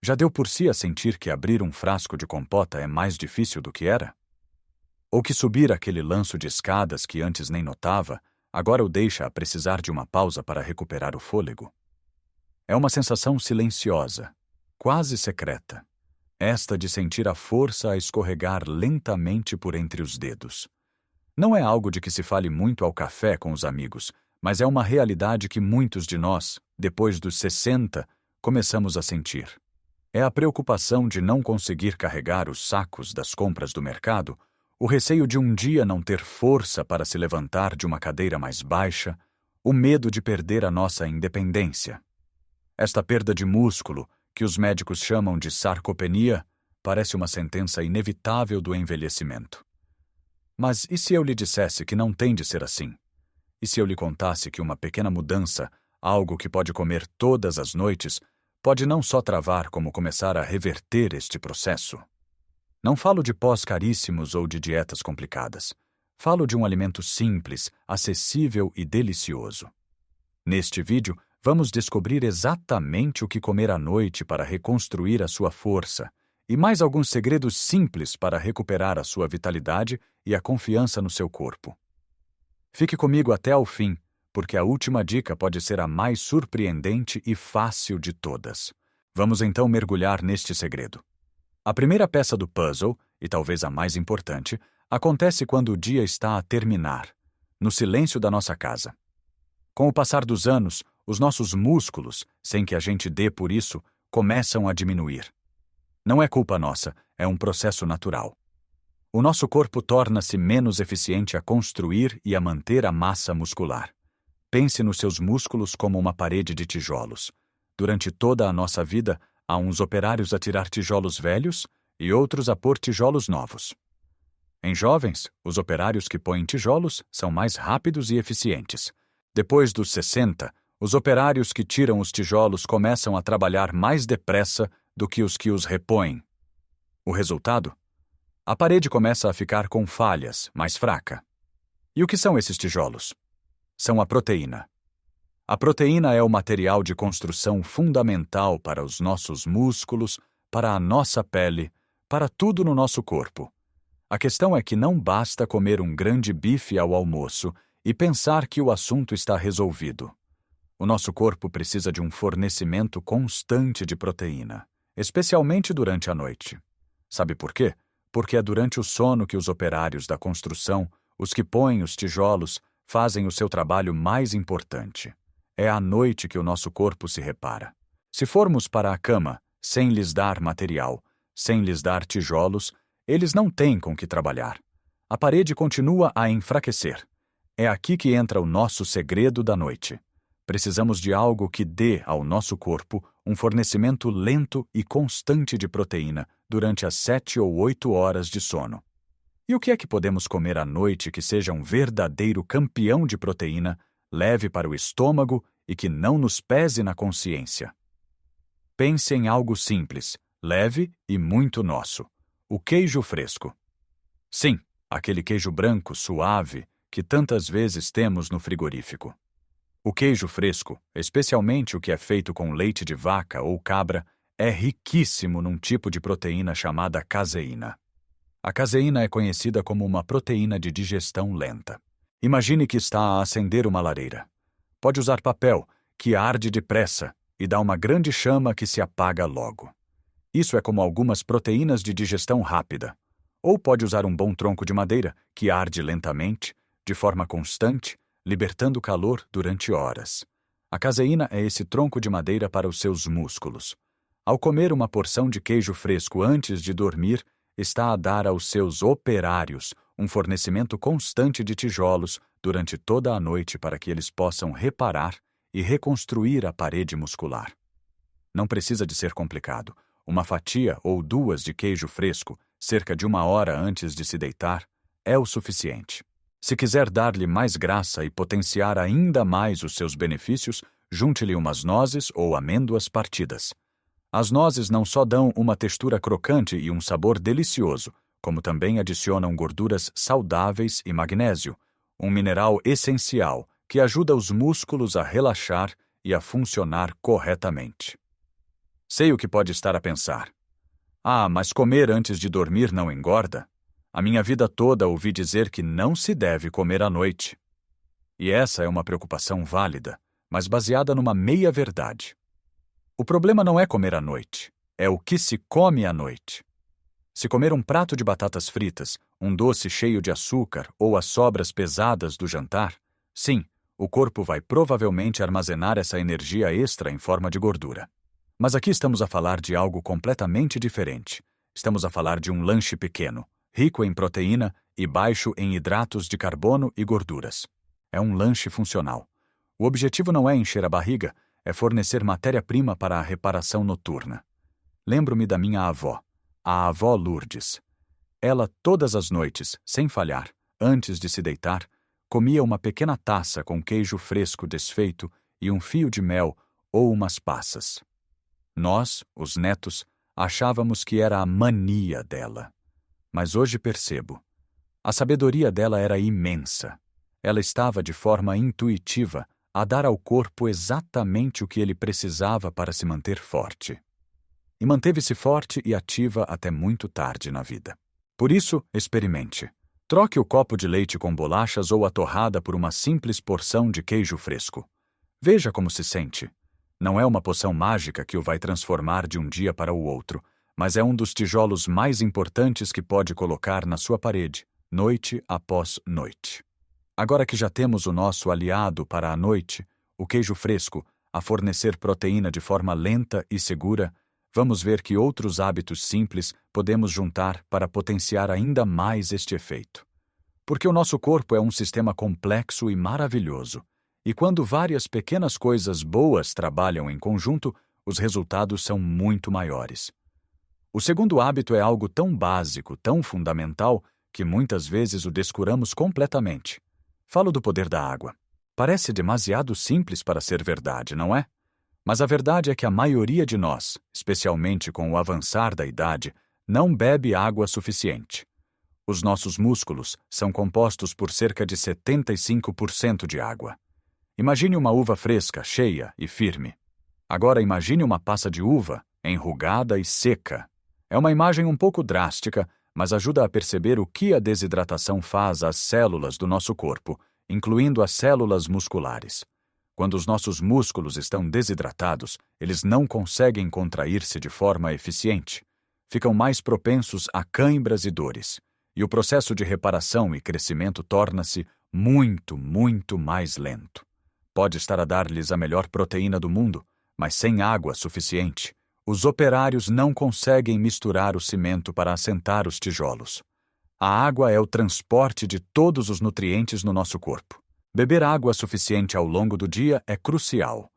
Já deu por si a sentir que abrir um frasco de compota é mais difícil do que era? Ou que subir aquele lanço de escadas que antes nem notava, agora o deixa a precisar de uma pausa para recuperar o fôlego? É uma sensação silenciosa, quase secreta, esta de sentir a força a escorregar lentamente por entre os dedos. Não é algo de que se fale muito ao café com os amigos, mas é uma realidade que muitos de nós, depois dos 60, começamos a sentir. É a preocupação de não conseguir carregar os sacos das compras do mercado, o receio de um dia não ter força para se levantar de uma cadeira mais baixa, o medo de perder a nossa independência. Esta perda de músculo, que os médicos chamam de sarcopenia, parece uma sentença inevitável do envelhecimento. Mas e se eu lhe dissesse que não tem de ser assim? E se eu lhe contasse que uma pequena mudança, algo que pode comer todas as noites, pode não só travar como começar a reverter este processo? Não falo de pós caríssimos ou de dietas complicadas. Falo de um alimento simples, acessível e delicioso. Neste vídeo, vamos descobrir exatamente o que comer à noite para reconstruir a sua força e mais alguns segredos simples para recuperar a sua vitalidade e a confiança no seu corpo. Fique comigo até ao fim, porque a última dica pode ser a mais surpreendente e fácil de todas. Vamos então mergulhar neste segredo. A primeira peça do puzzle, e talvez a mais importante, acontece quando o dia está a terminar, no silêncio da nossa casa. Com o passar dos anos, os nossos músculos, sem que a gente dê por isso, começam a diminuir. Não é culpa nossa, é um processo natural. O nosso corpo torna-se menos eficiente a construir e a manter a massa muscular. Pense nos seus músculos como uma parede de tijolos. Durante toda a nossa vida, há uns operários a tirar tijolos velhos e outros a pôr tijolos novos. Em jovens, os operários que põem tijolos são mais rápidos e eficientes. Depois dos 60, os operários que tiram os tijolos começam a trabalhar mais depressa do que os repõem. O resultado? A parede começa a ficar com falhas, mais fraca. E o que são esses tijolos? São a proteína. A proteína é o material de construção fundamental para os nossos músculos, para a nossa pele, para tudo no nosso corpo. A questão é que não basta comer um grande bife ao almoço e pensar que o assunto está resolvido. O nosso corpo precisa de um fornecimento constante de proteína, especialmente durante a noite. Sabe por quê? Porque é durante o sono que os operários da construção, os que põem os tijolos, fazem o seu trabalho mais importante. É à noite que o nosso corpo se repara. Se formos para a cama, sem lhes dar material, sem lhes dar tijolos, eles não têm com que trabalhar. A parede continua a enfraquecer. É aqui que entra o nosso segredo da noite. Precisamos de algo que dê ao nosso corpo um fornecimento lento e constante de proteína durante as 7 ou 8 horas de sono. E o que é que podemos comer à noite que seja um verdadeiro campeão de proteína, leve para o estômago e que não nos pese na consciência? Pense em algo simples, leve e muito nosso: o queijo fresco. Sim, aquele queijo branco suave que tantas vezes temos no frigorífico. O queijo fresco, especialmente o que é feito com leite de vaca ou cabra, é riquíssimo num tipo de proteína chamada caseína. A caseína é conhecida como uma proteína de digestão lenta. Imagine que está a acender uma lareira. Pode usar papel, que arde depressa, e dá uma grande chama que se apaga logo. Isso é como algumas proteínas de digestão rápida. Ou pode usar um bom tronco de madeira, que arde lentamente, de forma constante, libertando calor durante horas. A caseína é esse tronco de madeira para os seus músculos. Ao comer uma porção de queijo fresco antes de dormir, está a dar aos seus operários um fornecimento constante de tijolos durante toda a noite para que eles possam reparar e reconstruir a parede muscular. Não precisa de ser complicado. Uma fatia ou duas de queijo fresco, cerca de 1 hora antes de se deitar, é o suficiente. Se quiser dar-lhe mais graça e potenciar ainda mais os seus benefícios, junte-lhe umas nozes ou amêndoas partidas. As nozes não só dão uma textura crocante e um sabor delicioso, como também adicionam gorduras saudáveis e magnésio, um mineral essencial que ajuda os músculos a relaxar e a funcionar corretamente. Sei o que pode estar a pensar. Ah, mas comer antes de dormir não engorda? A minha vida toda ouvi dizer que não se deve comer à noite. E essa é uma preocupação válida, mas baseada numa meia-verdade. O problema não é comer à noite, é o que se come à noite. Se comer um prato de batatas fritas, um doce cheio de açúcar ou as sobras pesadas do jantar, sim, o corpo vai provavelmente armazenar essa energia extra em forma de gordura. Mas aqui estamos a falar de algo completamente diferente. Estamos a falar de um lanche pequeno, rico em proteína e baixo em hidratos de carbono e gorduras. É um lanche funcional. O objetivo não é encher a barriga, é fornecer matéria-prima para a reparação noturna. Lembro-me da minha avó, a avó Lourdes. Ela, todas as noites, sem falhar, antes de se deitar, comia uma pequena taça com queijo fresco desfeito e um fio de mel ou umas passas. Nós, os netos, achávamos que era a mania dela. Mas hoje percebo. A sabedoria dela era imensa. Ela estava de forma intuitiva a dar ao corpo exatamente o que ele precisava para se manter forte. E manteve-se forte e ativa até muito tarde na vida. Por isso, experimente. Troque o copo de leite com bolachas ou a torrada por uma simples porção de queijo fresco. Veja como se sente. Não é uma poção mágica que o vai transformar de um dia para o outro, mas é um dos tijolos mais importantes que pode colocar na sua parede, noite após noite. Agora que já temos o nosso aliado para a noite, o queijo fresco, a fornecer proteína de forma lenta e segura, vamos ver que outros hábitos simples podemos juntar para potenciar ainda mais este efeito. Porque o nosso corpo é um sistema complexo e maravilhoso, e quando várias pequenas coisas boas trabalham em conjunto, os resultados são muito maiores. O segundo hábito é algo tão básico, tão fundamental, que muitas vezes o descuramos completamente. Falo do poder da água. Parece demasiado simples para ser verdade, não é? Mas a verdade é que a maioria de nós, especialmente com o avançar da idade, não bebe água suficiente. Os nossos músculos são compostos por cerca de 75% de água. Imagine uma uva fresca, cheia e firme. Agora imagine uma passa de uva, enrugada e seca. É uma imagem um pouco drástica, mas ajuda a perceber o que a desidratação faz às células do nosso corpo, incluindo as células musculares. Quando os nossos músculos estão desidratados, eles não conseguem contrair-se de forma eficiente. Ficam mais propensos a cãibras e dores. E o processo de reparação e crescimento torna-se muito, muito mais lento. Pode estar a dar-lhes a melhor proteína do mundo, mas sem água suficiente, os operários não conseguem misturar o cimento para assentar os tijolos. A água é o transporte de todos os nutrientes no nosso corpo. Beber água suficiente ao longo do dia é crucial.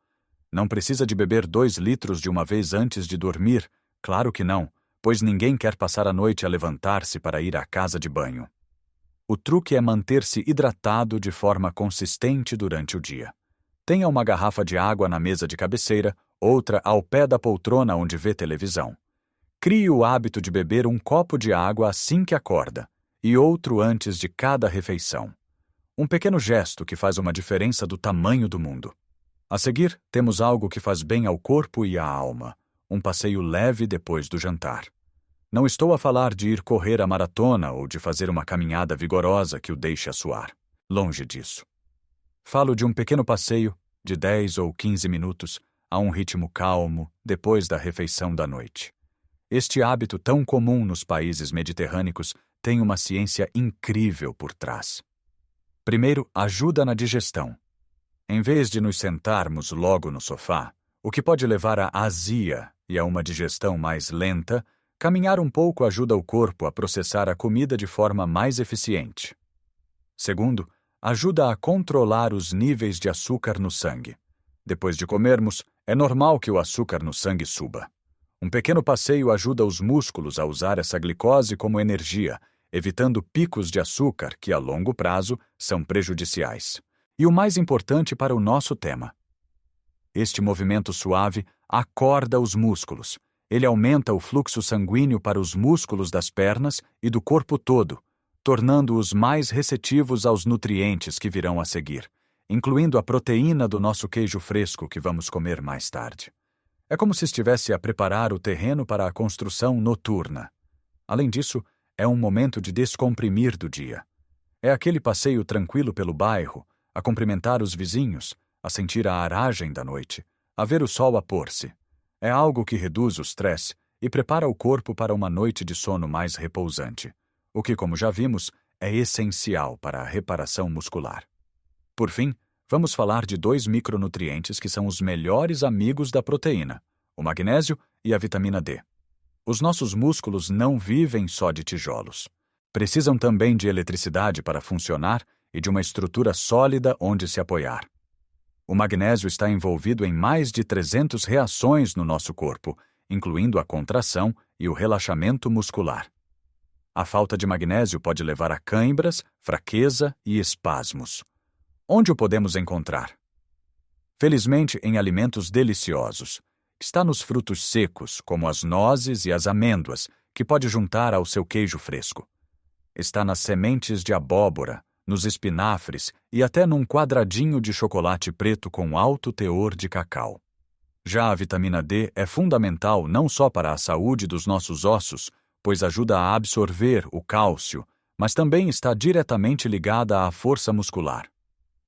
Não precisa de beber 2 litros de uma vez antes de dormir, claro que não, pois ninguém quer passar a noite a levantar-se para ir à casa de banho. O truque é manter-se hidratado de forma consistente durante o dia. Tenha uma garrafa de água na mesa de cabeceira, outra ao pé da poltrona onde vê televisão. Crie o hábito de beber um copo de água assim que acorda, e outro antes de cada refeição. Um pequeno gesto que faz uma diferença do tamanho do mundo. A seguir, temos algo que faz bem ao corpo e à alma. Um passeio leve depois do jantar. Não estou a falar de ir correr a maratona ou de fazer uma caminhada vigorosa que o deixe a suar. Longe disso. Falo de um pequeno passeio, de 10 ou 15 minutos, a um ritmo calmo, depois da refeição da noite. Este hábito tão comum nos países mediterrâneos tem uma ciência incrível por trás. Primeiro, ajuda na digestão. Em vez de nos sentarmos logo no sofá, o que pode levar à azia e a uma digestão mais lenta, caminhar um pouco ajuda o corpo a processar a comida de forma mais eficiente. Segundo, ajuda a controlar os níveis de açúcar no sangue. Depois de comermos, é normal que o açúcar no sangue suba. Um pequeno passeio ajuda os músculos a usar essa glicose como energia, evitando picos de açúcar que, a longo prazo, são prejudiciais. E o mais importante para o nosso tema. Este movimento suave acorda os músculos. Ele aumenta o fluxo sanguíneo para os músculos das pernas e do corpo todo, tornando-os mais receptivos aos nutrientes que virão a seguir, incluindo a proteína do nosso queijo fresco que vamos comer mais tarde. É como se estivesse a preparar o terreno para a construção noturna. Além disso, é um momento de descomprimir do dia. É aquele passeio tranquilo pelo bairro, a cumprimentar os vizinhos, a sentir a aragem da noite, a ver o sol a pôr-se. É algo que reduz o stress e prepara o corpo para uma noite de sono mais repousante, o que, como já vimos, é essencial para a reparação muscular. Por fim, vamos falar de 2 micronutrientes que são os melhores amigos da proteína, o magnésio e a vitamina D. Os nossos músculos não vivem só de tijolos. Precisam também de eletricidade para funcionar e de uma estrutura sólida onde se apoiar. O magnésio está envolvido em mais de 300 reações no nosso corpo, incluindo a contração e o relaxamento muscular. A falta de magnésio pode levar a cãibras, fraqueza e espasmos. Onde o podemos encontrar? Felizmente, em alimentos deliciosos. Está nos frutos secos, como as nozes e as amêndoas, que pode juntar ao seu queijo fresco. Está nas sementes de abóbora, nos espinafres e até num quadradinho de chocolate preto com alto teor de cacau. Já a vitamina D é fundamental não só para a saúde dos nossos ossos, pois ajuda a absorver o cálcio, mas também está diretamente ligada à força muscular.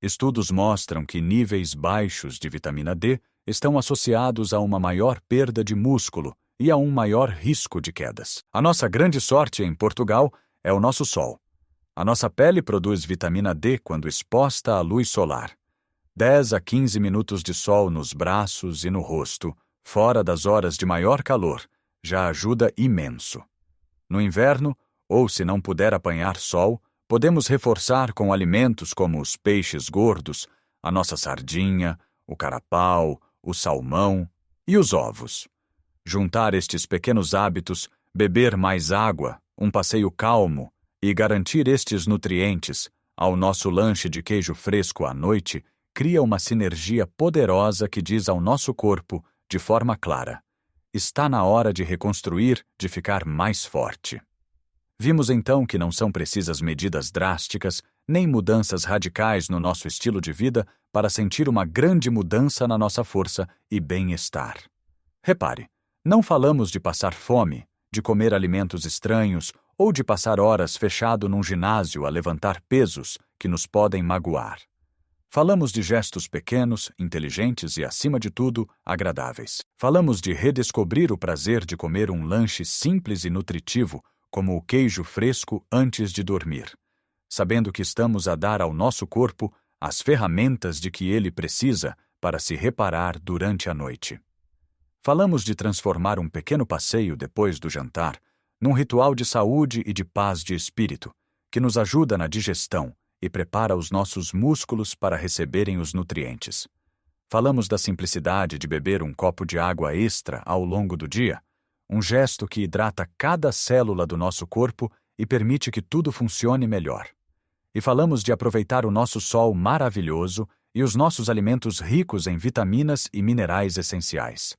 Estudos mostram que níveis baixos de vitamina D estão associados a uma maior perda de músculo e a um maior risco de quedas. A nossa grande sorte em Portugal é o nosso sol. A nossa pele produz vitamina D quando exposta à luz solar. 10 a 15 minutos de sol nos braços e no rosto, fora das horas de maior calor, já ajuda imenso. No inverno, ou se não puder apanhar sol, podemos reforçar com alimentos como os peixes gordos, a nossa sardinha, o carapau, o salmão e os ovos. Juntar estes pequenos hábitos, beber mais água, um passeio calmo e garantir estes nutrientes ao nosso lanche de queijo fresco à noite cria uma sinergia poderosa que diz ao nosso corpo, de forma clara: está na hora de reconstruir, de ficar mais forte. Vimos então que não são precisas medidas drásticas, nem mudanças radicais no nosso estilo de vida para sentir uma grande mudança na nossa força e bem-estar. Repare, não falamos de passar fome, de comer alimentos estranhos ou de passar horas fechado num ginásio a levantar pesos que nos podem magoar. Falamos de gestos pequenos, inteligentes e, acima de tudo, agradáveis. Falamos de redescobrir o prazer de comer um lanche simples e nutritivo, como o queijo fresco antes de dormir, sabendo que estamos a dar ao nosso corpo as ferramentas de que ele precisa para se reparar durante a noite. Falamos de transformar um pequeno passeio depois do jantar num ritual de saúde e de paz de espírito, que nos ajuda na digestão e prepara os nossos músculos para receberem os nutrientes. Falamos da simplicidade de beber um copo de água extra ao longo do dia, um gesto que hidrata cada célula do nosso corpo e permite que tudo funcione melhor. E falamos de aproveitar o nosso sol maravilhoso e os nossos alimentos ricos em vitaminas e minerais essenciais.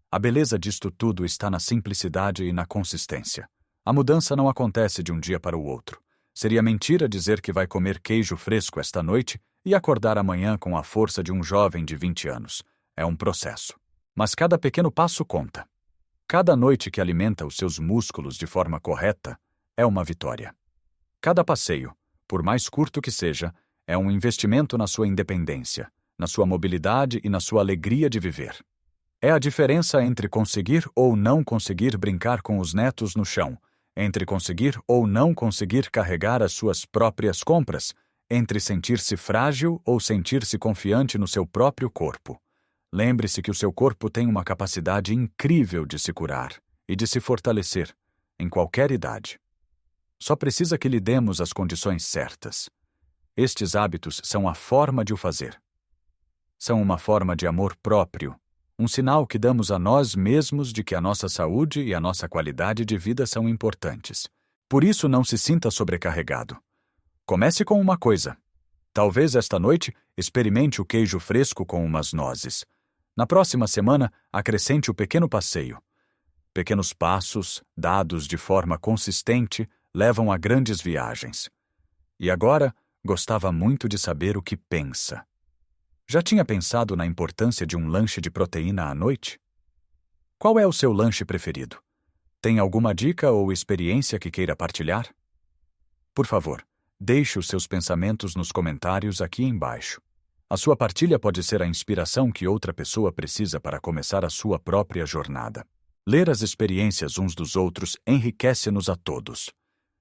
A beleza disto tudo está na simplicidade e na consistência. A mudança não acontece de um dia para o outro. Seria mentira dizer que vai comer queijo fresco esta noite e acordar amanhã com a força de um jovem de 20 anos. É um processo. Mas cada pequeno passo conta. Cada noite que alimenta os seus músculos de forma correta é uma vitória. Cada passeio, por mais curto que seja, é um investimento na sua independência, na sua mobilidade e na sua alegria de viver. É a diferença entre conseguir ou não conseguir brincar com os netos no chão, entre conseguir ou não conseguir carregar as suas próprias compras, entre sentir-se frágil ou sentir-se confiante no seu próprio corpo. Lembre-se que o seu corpo tem uma capacidade incrível de se curar e de se fortalecer, em qualquer idade. Só precisa que lhe demos as condições certas. Estes hábitos são a forma de o fazer. São uma forma de amor próprio, um sinal que damos a nós mesmos de que a nossa saúde e a nossa qualidade de vida são importantes. Por isso, não se sinta sobrecarregado. Comece com uma coisa. Talvez esta noite experimente o queijo fresco com umas nozes. Na próxima semana, acrescente o pequeno passeio. Pequenos passos, dados de forma consistente, levam a grandes viagens. E agora, gostava muito de saber o que pensa. Já tinha pensado na importância de um lanche de proteína à noite? Qual é o seu lanche preferido? Tem alguma dica ou experiência que queira partilhar? Por favor, deixe os seus pensamentos nos comentários aqui embaixo. A sua partilha pode ser a inspiração que outra pessoa precisa para começar a sua própria jornada. Ler as experiências uns dos outros enriquece-nos a todos.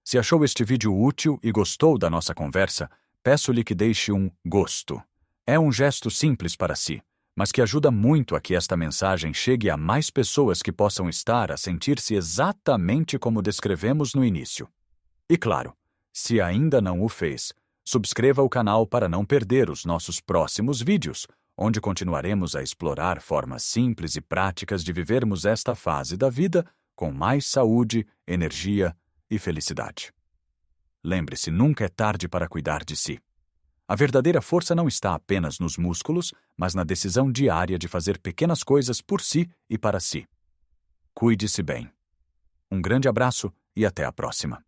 Se achou este vídeo útil e gostou da nossa conversa, peço-lhe que deixe um gosto. É um gesto simples para si, mas que ajuda muito a que esta mensagem chegue a mais pessoas que possam estar a sentir-se exatamente como descrevemos no início. E claro, se ainda não o fez, subscreva o canal para não perder os nossos próximos vídeos, onde continuaremos a explorar formas simples e práticas de vivermos esta fase da vida com mais saúde, energia e felicidade. Lembre-se, nunca é tarde para cuidar de si. A verdadeira força não está apenas nos músculos, mas na decisão diária de fazer pequenas coisas por si e para si. Cuide-se bem. Um grande abraço e até a próxima.